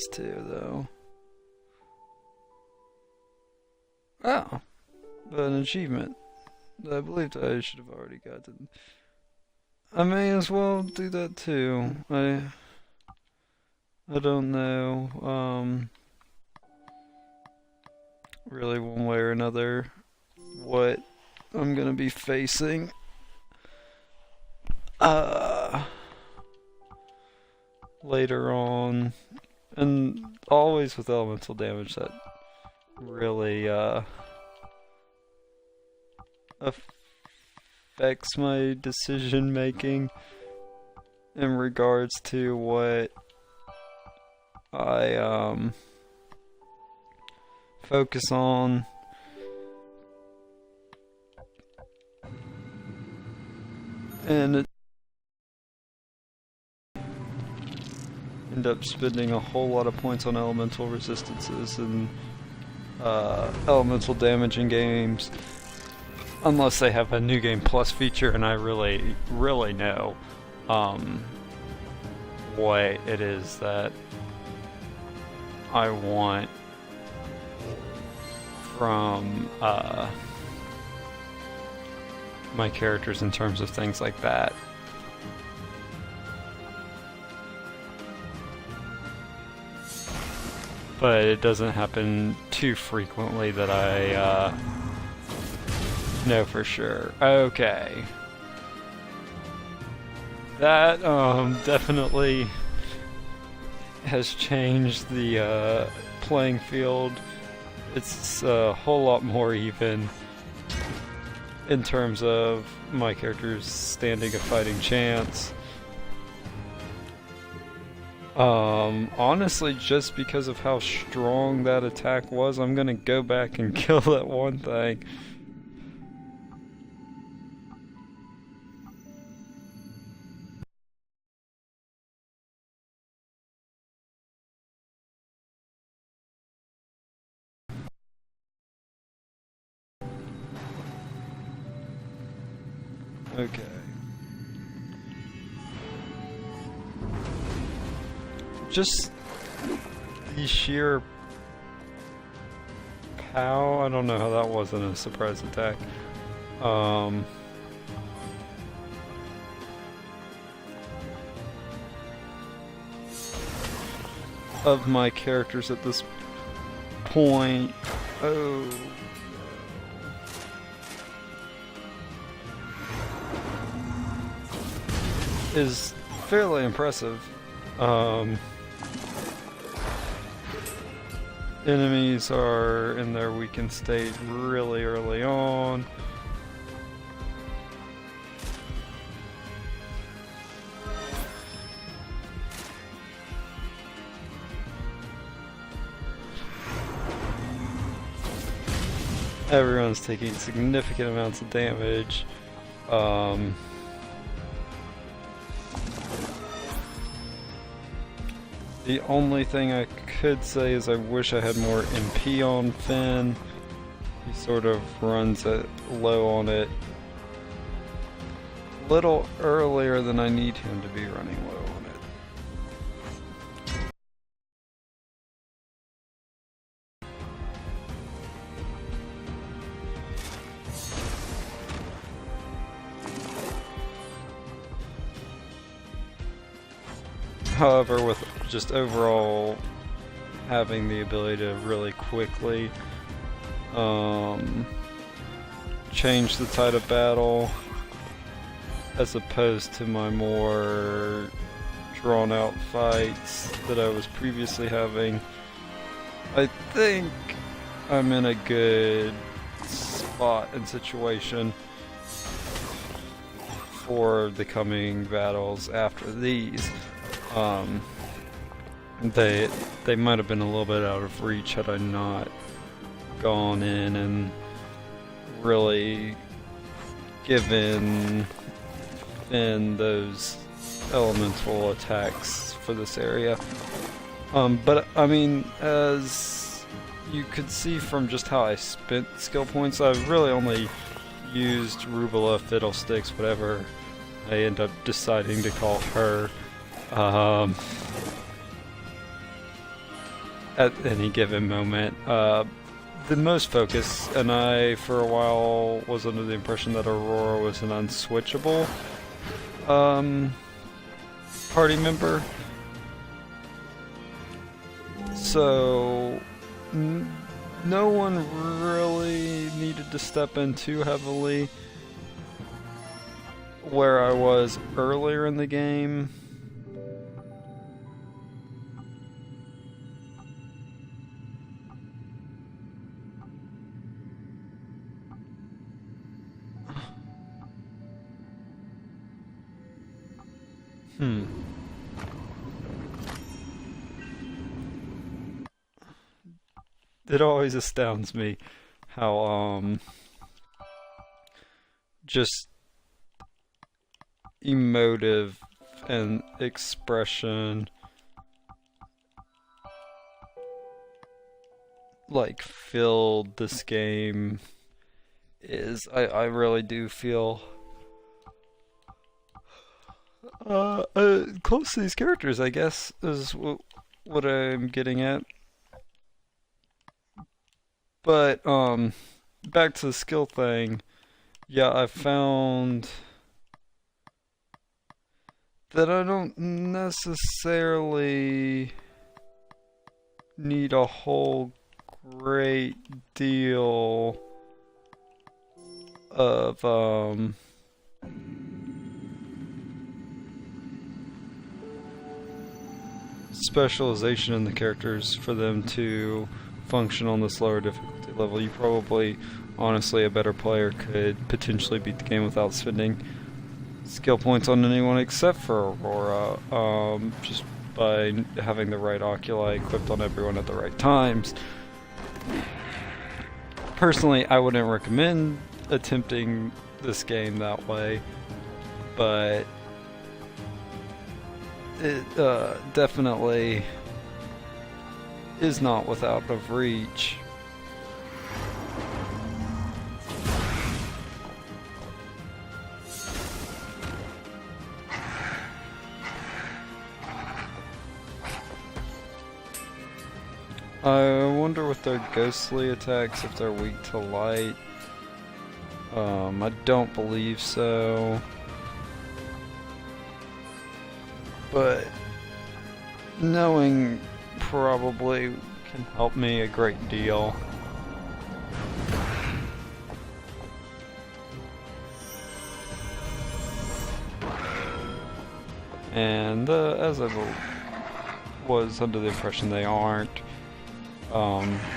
these two, though. Oh, an achievement. I believed I should have already gotten. I may as well do that too. I don't know, really one way or another what I'm gonna be facing. Later on, and always with elemental damage that really affects my decision making in regards to what I focus on. And it end up spending a whole lot of points on elemental resistances and elemental damage in games, unless they have a new game plus feature, and I really know what it is that I want from my characters in terms of things like that. But it doesn't happen too frequently that I know for sure. Okay. That definitely has changed the playing field. It's a whole lot more even in terms of my characters standing a fighting chance. Honestly, just because of how strong that attack was, I'm gonna go back and kill that one thing. Okay. Just the sheer pow. I don't know how that wasn't a surprise attack. Of my characters at this point. Oh. Is fairly impressive. Enemies are in their weakened state really early on. Everyone's taking significant amounts of damage. The only thing I could say is I wish I had more MP on Finn. He sort of runs it low on it a little earlier than I need him to be running low on it. However, with just overall having the ability to really quickly change the tide of battle as opposed to my more drawn out fights that I was previously having, I think I'm in a good spot and situation for the coming battles after these. They might have been a little bit out of reach had I not gone in and really given in those elemental attacks for this area. But I mean, as you could see from just how I spent skill points, I've really only used Rubella, Fiddlesticks, whatever I end up deciding to call her. at any given moment. The most focus, and I for a while was under the impression that Aurora was an unswitchable party member. So no one really needed to step in too heavily where I was earlier in the game. It always astounds me how just emotive and expression like filled this game is. I really do feel close to these characters, I guess, is what I'm getting at. But back to the skill thing. Yeah, I found that I don't necessarily need a whole great deal of specialization in the characters for them to function on this lower difficulty level. You probably, honestly, a better player could potentially beat the game without spending skill points on anyone except for Aurora, just by having the right oculi equipped on everyone at the right times. Personally, I wouldn't recommend attempting this game that way, but it definitely is not without of reach. I wonder with their ghostly attacks if they're weak to light. I don't believe so. But knowing probably can help me a great deal. And as I was under the impression they aren't.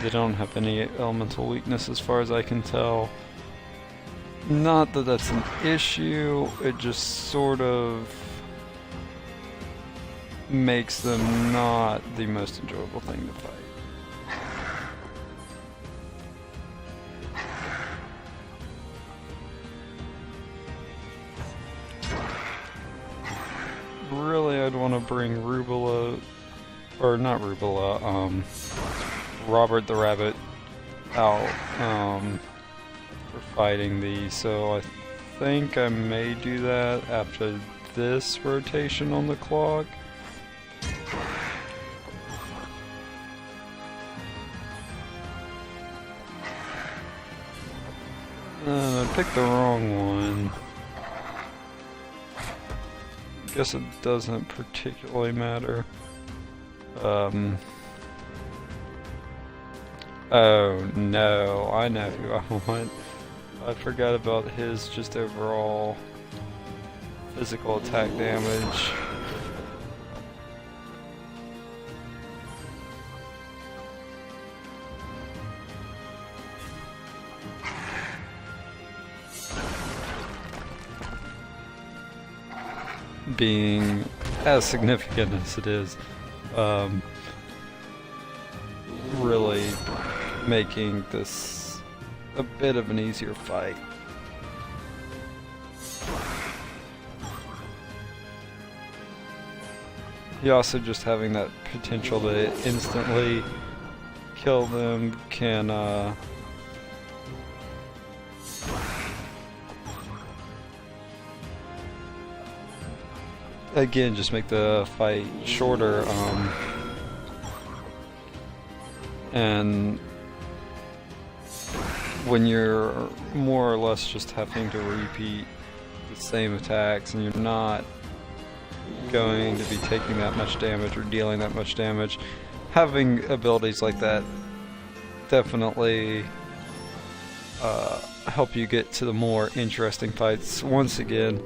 They don't have any elemental weakness as far as I can tell. Not that that's an issue, it just sort of makes them not the most enjoyable thing to fight. Really, I'd want to bring Rubula, or not Rubula, Robert the Rabbit out for fighting these, so I think I may do that after this rotation on the clock. I picked the wrong one. Guess it doesn't particularly matter. Oh no, I know who I want. I forgot about his just overall physical attack damage. Being as significant as it is, really making this a bit of an easier fight. He also just having that potential to instantly kill them can again just make the fight shorter. and when you're more or less just having to repeat the same attacks and you're not going to be taking that much damage or dealing that much damage, having abilities like that definitely help you get to the more interesting fights. Once again,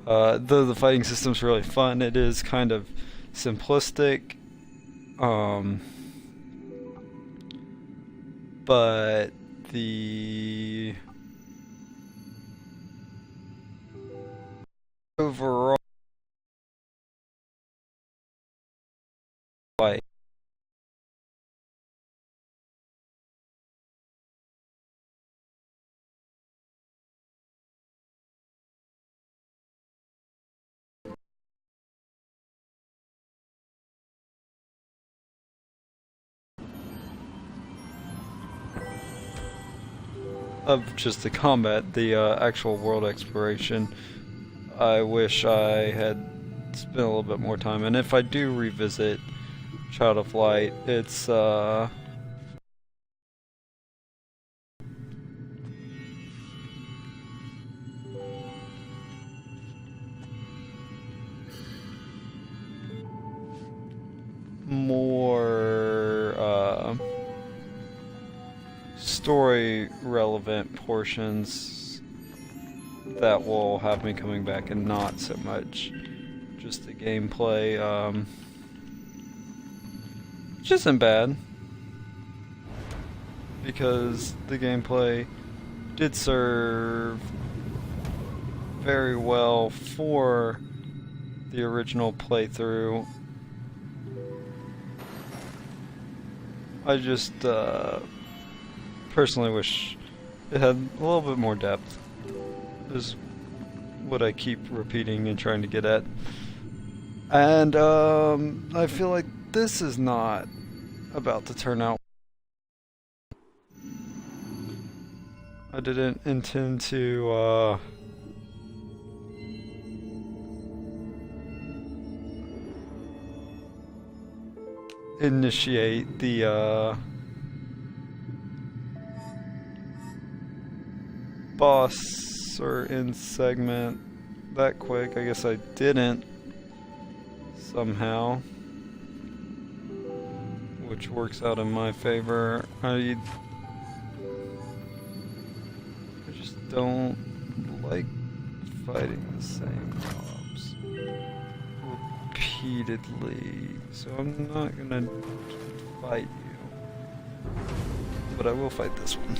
though the fighting system's really fun, it is kind of simplistic, but the overall fight of just the combat, the actual world exploration, I wish I had spent a little bit more time. And if I do revisit Child of Light, it's more story relevant portions that will have me coming back, and not so much just the gameplay, which isn't bad, because the gameplay did serve very well for the original playthrough. I just personally wish it had a little bit more depth, is what I keep repeating and trying to get at. And I feel like this is not about to turn out. I didn't intend to initiate the boss or end segment that quick. I guess I didn't somehow, which works out in my favor. I just don't like fighting the same mobs repeatedly, so I'm not gonna fight you, but I will fight this one.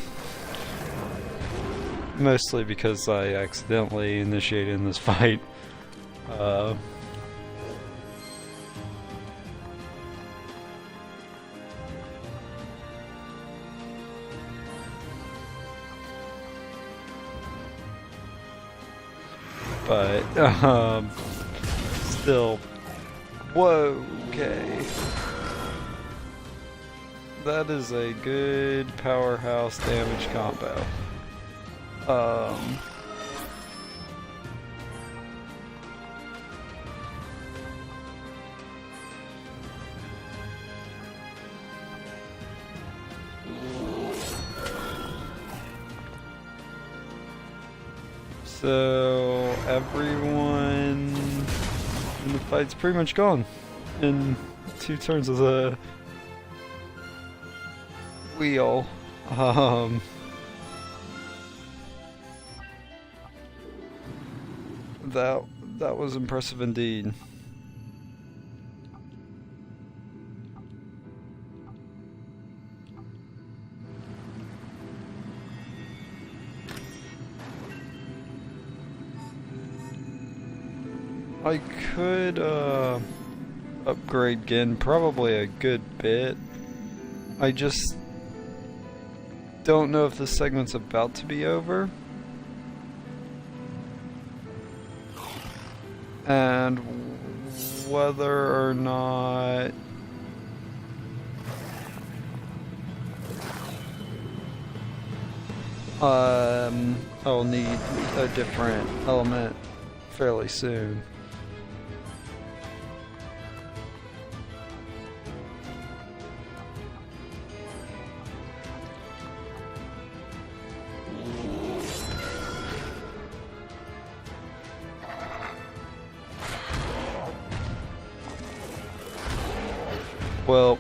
Mostly because I accidentally initiated this fight. But still, whoa, okay. That is a good powerhouse damage combo. So everyone in the fight's pretty much gone in 2 turns of the wheel. That was impressive indeed. I could upgrade Gin probably a good bit. I just don't know if this segment's about to be over. And whether or not I'll need a different element fairly soon. Well,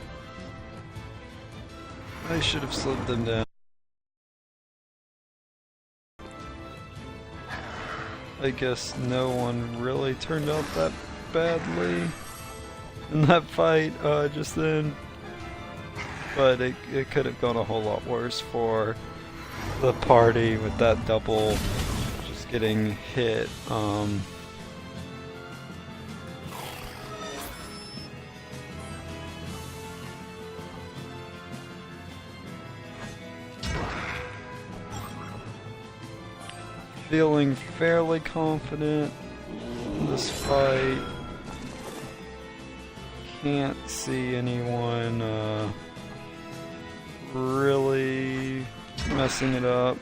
I should have slowed them down. I guess no one really turned out that badly in that fight just then. But it could have gone a whole lot worse for the party with that double just getting hit. Feeling fairly confident in this fight. Can't see anyone really messing it up.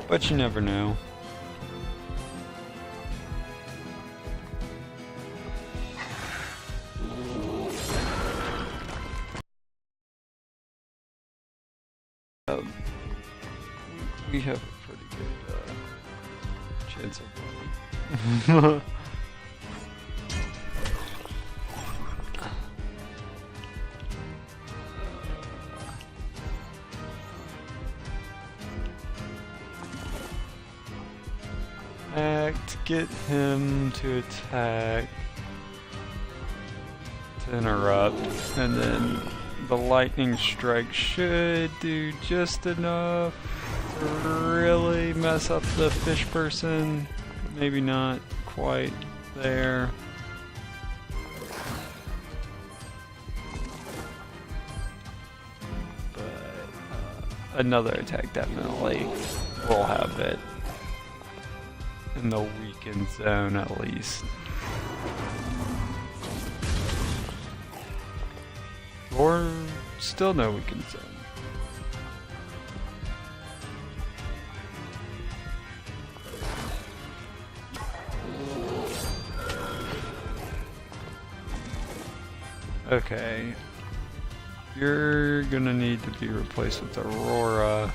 But you never know. We have a pretty good chance of winning. Get him to attack, to interrupt, and then the lightning strike should do just enough to really mess up the fish person. Maybe not quite there. But another attack definitely will have it in the weakened zone at least. Or still no weakened zone. Okay. You're gonna need to be replaced with Aurora,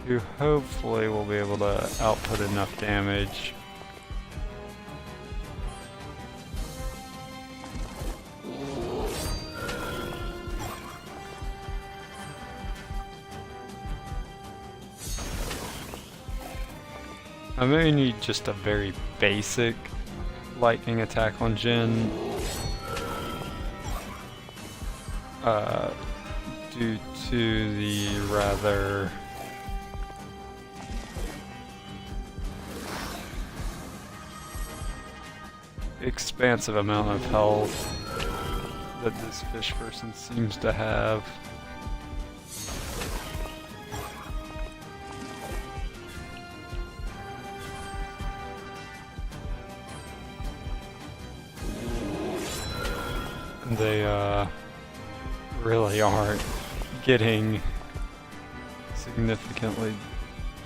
who hopefully will be able to output enough damage. I may need just a very basic lightning attack on Jin. Due to the rather expansive amount of health that this fish person seems to have. They really aren't getting significantly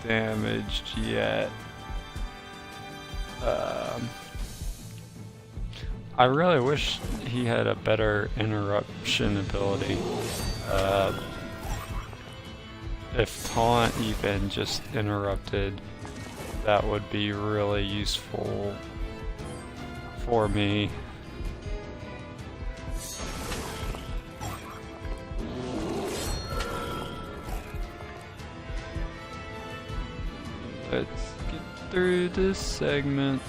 damaged yet. I really wish he had a better interruption ability. If taunt even just interrupted, that would be really useful for me. Let's get through this segment.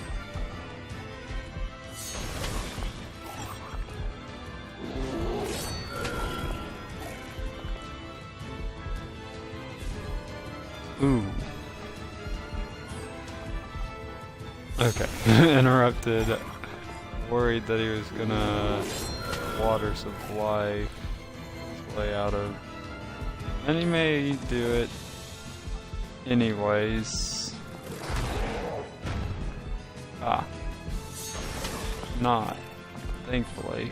Ooh. Okay. Interrupted. Worried that he was gonna water supply his way out of. And he may do it anyways. Ah. Not. Thankfully.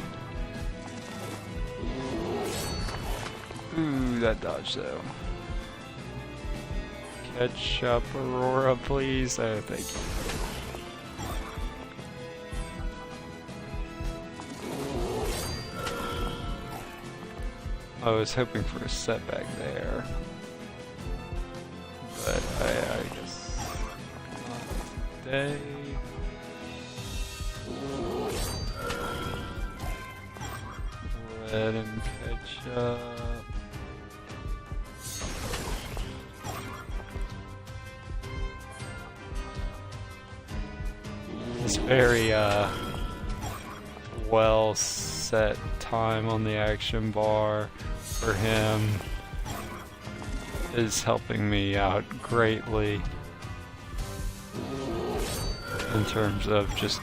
Ooh, that dodge though. Catch up, Aurora, please. Oh, thank you. I was hoping for a setback there. But I guess not today. ahead and catch up. It's very well set time on the action bar for him is helping me out greatly in terms of just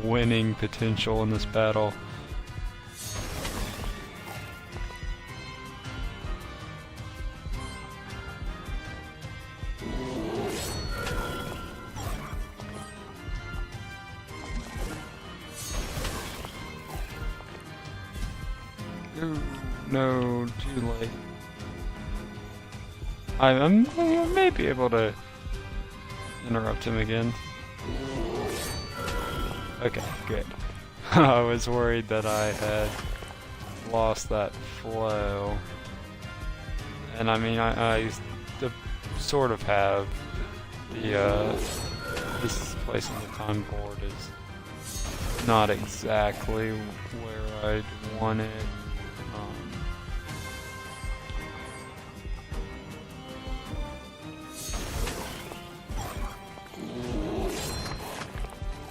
winning potential in this battle. Ooh, no, too late. I may be able to interrupt him again. Okay, good. I was worried that I had lost that flow. And I mean, I sort of have the, this place on the time board is not exactly where I'd want it.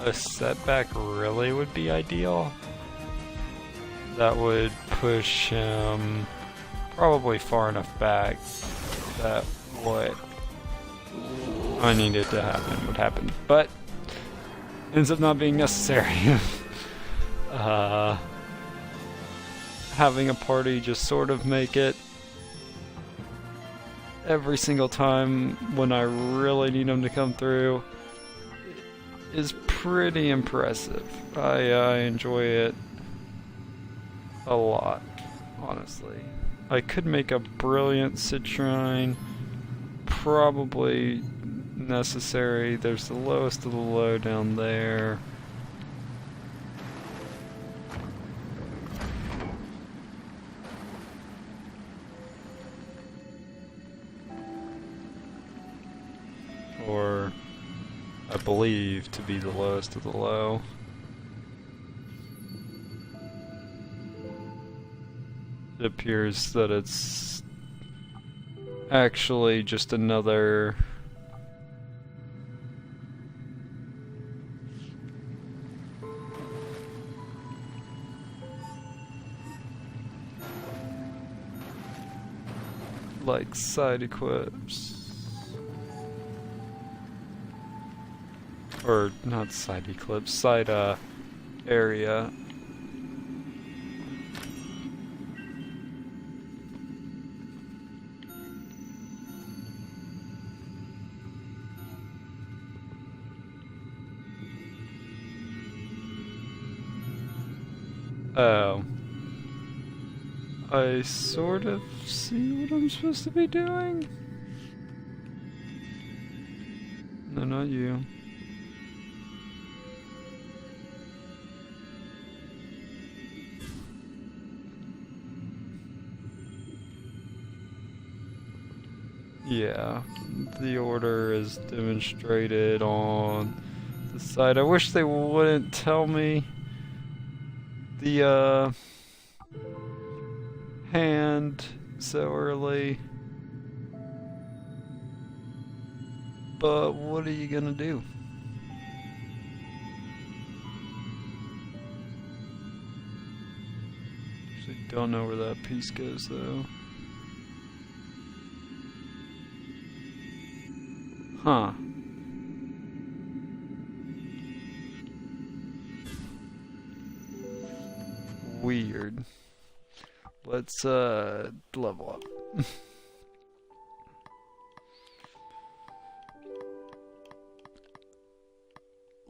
A setback really would be ideal. That would push him probably far enough back that what I needed to happen would happen, but ends up not being necessary. Having a party just sort of make it every single time when I really need them to come through is pretty impressive. I enjoy it a lot, honestly. I could make a brilliant citrine, probably necessary. There's the lowest of the low down there. Or I believe to be the lowest of the low. It appears that it's actually just another like side equips. Or not side eclipse, side area. Oh. I sort of see what I'm supposed to be doing. No, not you. Yeah, the order is demonstrated on the side. I wish they wouldn't tell me the hand so early. But what are you gonna do? Actually don't know where that piece goes though. Huh. Weird. Let's level up.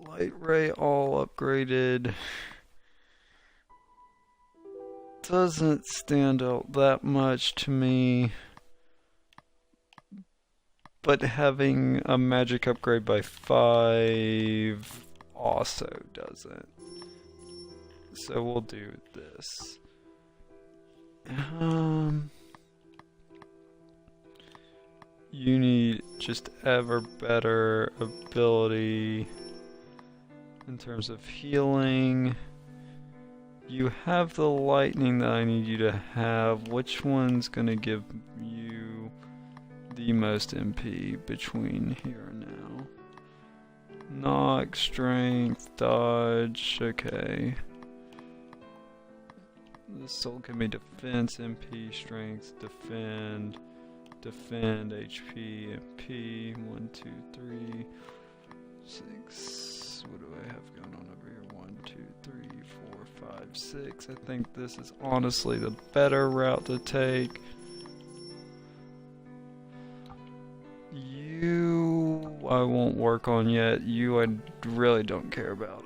Light ray all upgraded. Doesn't stand out that much to me. But having a magic upgrade by 5 also doesn't. So we'll do this. You need just ever better ability in terms of healing You have the lightning that I need you to have. Which one's gonna give you the most MP between here and now? Knock, strength, dodge, okay. This will give me defense, MP, strength, defend, HP, MP, 1, 2, 3, 6. What do I have going on over here? 1, 2, 3, 4, 5, 6. I think this is honestly the better route to take. You, I won't work on yet. You, I really don't care about.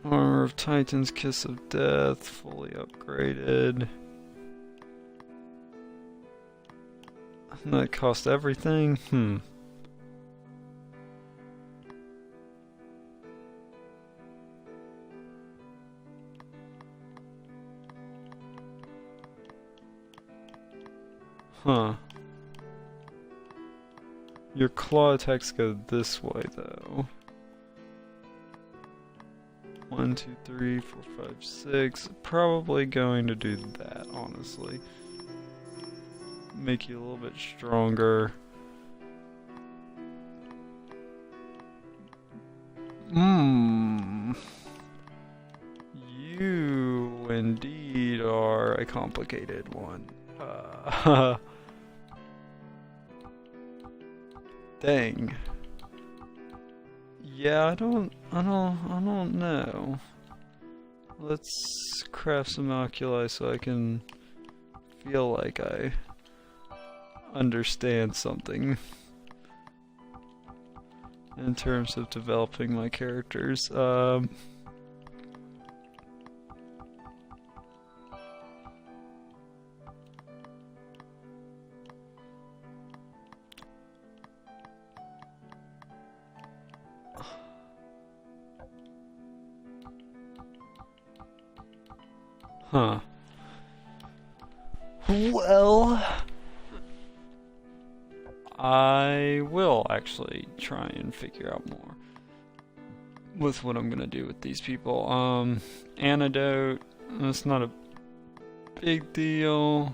Armor of Titan's Kiss of Death, fully upgraded. That cost everything? Huh. Your claw attacks go this way, though. 1, 2, 3, 4, 5, 6. Probably going to do that, honestly. Make you a little bit stronger. You indeed are a complicated one. Dang. Yeah, I don't know. Let's craft some oculi so I can feel like I understand something in terms of developing my characters. Huh. Well, I will actually try and figure out more with what I'm gonna do with these people. Antidote, that's not a big deal.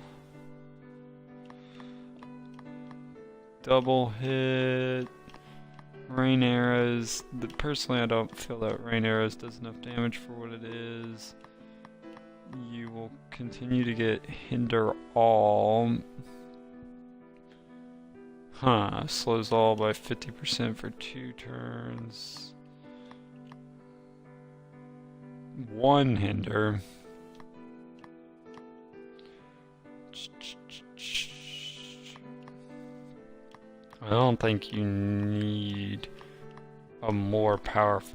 Double hit. Rain arrows. Personally, I don't feel that rain arrows does enough damage for what it is. You will continue to get hinder all. Slows all by 50% for 2 turns. 1 hinder. I don't think you need a more powerful